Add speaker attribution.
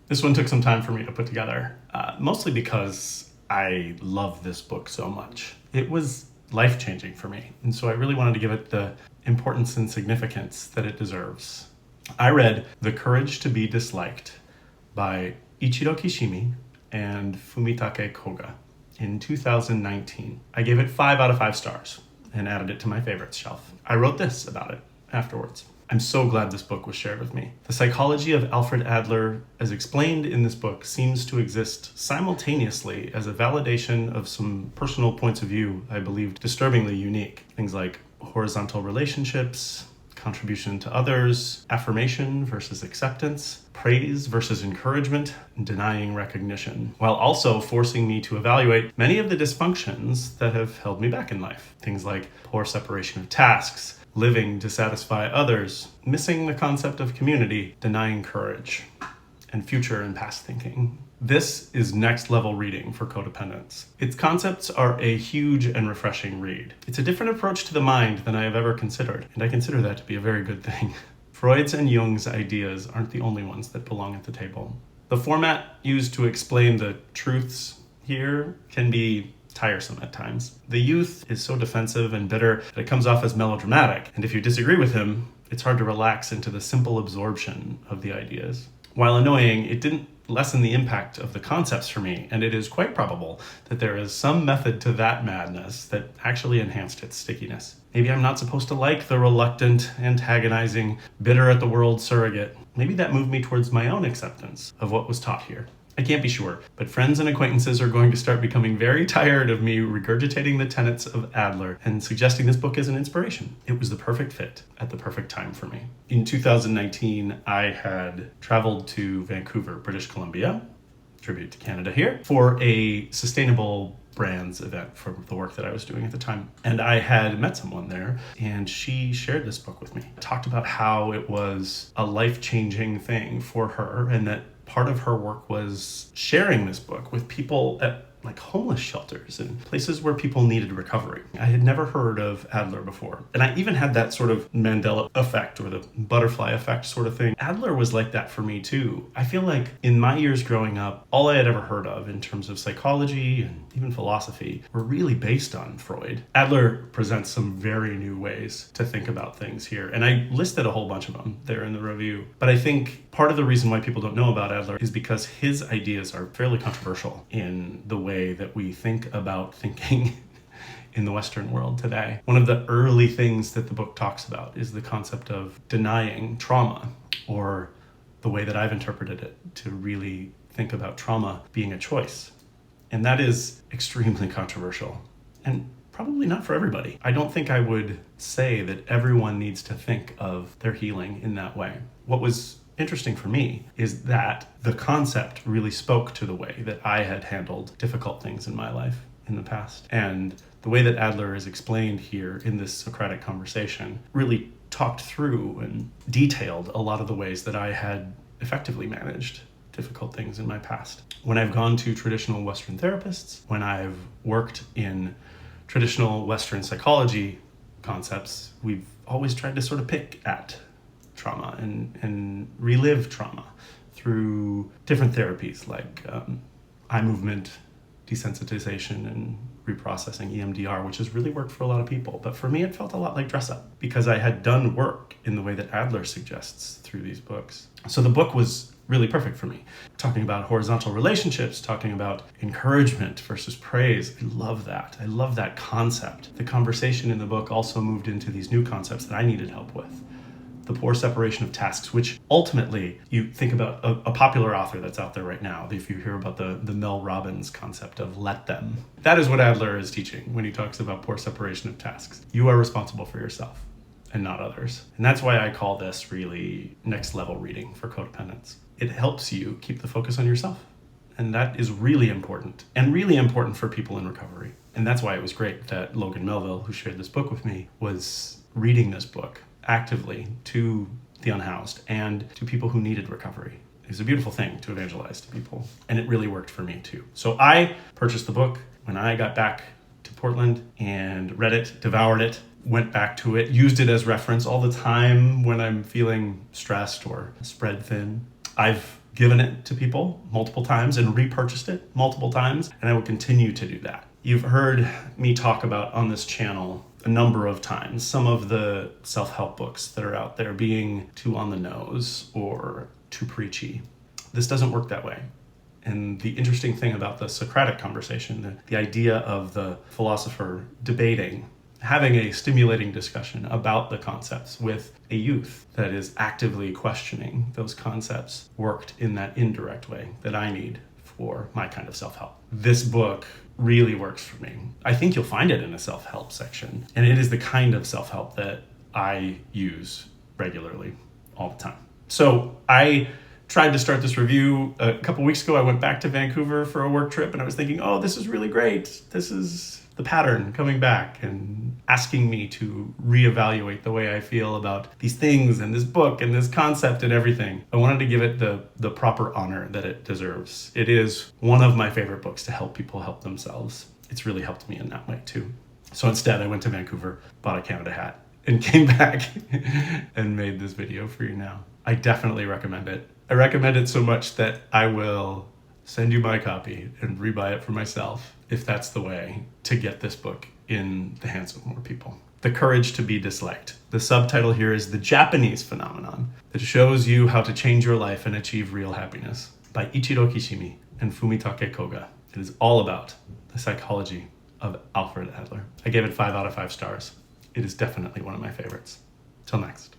Speaker 1: This one took some time for me to put together, mostly because I love this book so much. It was life-changing for me, and so I really wanted to give it the importance and significance that it deserves. I read The Courage to be Disliked by Ichiro Kishimi and Fumitake Koga in 2019. I gave it 5 out of 5 stars and added it to my favorites shelf. I wrote this about it afterwards. I'm so glad this book was shared with me. The psychology of Alfred Adler, as explained in this book, seems to exist simultaneously as a validation of some personal points of view I believed disturbingly unique. Things like horizontal relationships, contribution to others, affirmation versus acceptance, praise versus encouragement, and denying recognition, while also forcing me to evaluate many of the dysfunctions that have held me back in life. Things like poor separation of tasks, living to satisfy others, missing the concept of community, denying courage, and future and past thinking. This is next level reading for codependence. Its concepts are a huge and refreshing read. It's a different approach to the mind than I have ever considered, and I consider that to be a very good thing. Freud's and Jung's ideas aren't the only ones that belong at the table. The format used to explain the truths here can be tiresome at times. The youth is so defensive and bitter that it comes off as melodramatic, and if you disagree with him, it's hard to relax into the simple absorption of the ideas. While annoying, it didn't lessen the impact of the concepts for me, and it is quite probable that there is some method to that madness that actually enhanced its stickiness. Maybe I'm not supposed to like the reluctant, antagonizing, bitter at the world surrogate. Maybe that moved me towards my own acceptance of what was taught here. I can't be sure, but friends and acquaintances are going to start becoming very tired of me regurgitating the tenets of Adler and suggesting this book as an inspiration. It was the perfect fit at the perfect time for me. In 2019, I had traveled to Vancouver, British Columbia, tribute to Canada here, for a sustainable brands event for the work that I was doing at the time. And I had met someone there, and she shared this book with me. Talked about how it was a life-changing thing for her, and that part of her work was sharing this book with people at like homeless shelters and places where people needed recovery. I had never heard of Adler before. And I even had that sort of Mandela effect or the butterfly effect sort of thing. Adler was like that for me too. I feel like in my years growing up, all I had ever heard of in terms of psychology and even philosophy were really based on Freud. Adler presents some very new ways to think about things here. And I listed a whole bunch of them there in the review. But I think part of the reason why people don't know about Adler is because his ideas are fairly controversial in the way that we think about thinking in the Western world today. One of the early things that the book talks about is the concept of denying trauma, or the way that I've interpreted it, to really think about trauma being a choice. And that is extremely controversial and probably not for everybody. I don't think I would say that everyone needs to think of their healing in that way. What was interesting for me is that the concept really spoke to the way that I had handled difficult things in my life in the past. And the way that Adler is explained here in this Socratic conversation really talked through and detailed a lot of the ways that I had effectively managed difficult things in my past. When I've gone to traditional Western therapists, when I've worked in traditional Western psychology concepts, we've always tried to sort of pick at trauma and relive trauma through different therapies like eye movement, desensitization, and reprocessing, EMDR, which has really worked for a lot of people. But for me, it felt a lot like dress up because I had done work in the way that Adler suggests through these books. So the book was really perfect for me. Talking about horizontal relationships, talking about encouragement versus praise. I love that. I love that concept. The conversation in the book also moved into these new concepts that I needed help with. The poor separation of tasks, which ultimately you think about a popular author that's out there right now. If you hear about the Mel Robbins concept of let them, that is what Adler is teaching when he talks about poor separation of tasks. You are responsible for yourself and not others. And that's why I call this really next level reading for codependence. It helps you keep the focus on yourself. And that is really important, and really important for people in recovery. And that's why it was great that Logan Melville, who shared this book with me, was reading this book actively to the unhoused and to people who needed recovery. It's a beautiful thing to evangelize to people, and it really worked for me too. So I purchased the book when I got back to Portland and read it, devoured it, went back to it, used it as reference all the time when I'm feeling stressed or spread thin. I've given it to people multiple times and repurchased it multiple times, and I will continue to do that. You've heard me talk about on this channel a number of times some of the self-help books that are out there being too on the nose or too preachy. This doesn't work that way. And the interesting thing about the Socratic conversation, the idea of the philosopher debating, having a stimulating discussion about the concepts with a youth that is actively questioning those concepts, worked in that indirect way that I need for my kind of self-help. This book really works for me. I think you'll find it in a self-help section, and it is the kind of self-help that I use regularly all the time. So I tried to start this review a couple weeks ago. I went back to Vancouver for a work trip, and I was thinking, oh, this is really great. This is the pattern coming back and asking me to reevaluate the way I feel about these things and this book and this concept and everything. I wanted to give it the proper honor that it deserves. It is one of my favorite books to help people help themselves. It's really helped me in that way too. So instead, I went to Vancouver, bought a Canada hat, and came back and made this video for you now. I definitely recommend it. I recommend it so much that I will send you my copy and rebuy it for myself if that's the way to get this book in the hands of more people. The Courage to be Disliked. The subtitle here is The Japanese Phenomenon That Shows You How to Change Your Life and Achieve Real Happiness by Ichiro Kishimi and Fumitake Koga. It is all about the psychology of Alfred Adler. I gave it 5 out of 5 stars. It is definitely one of my favorites. Till next.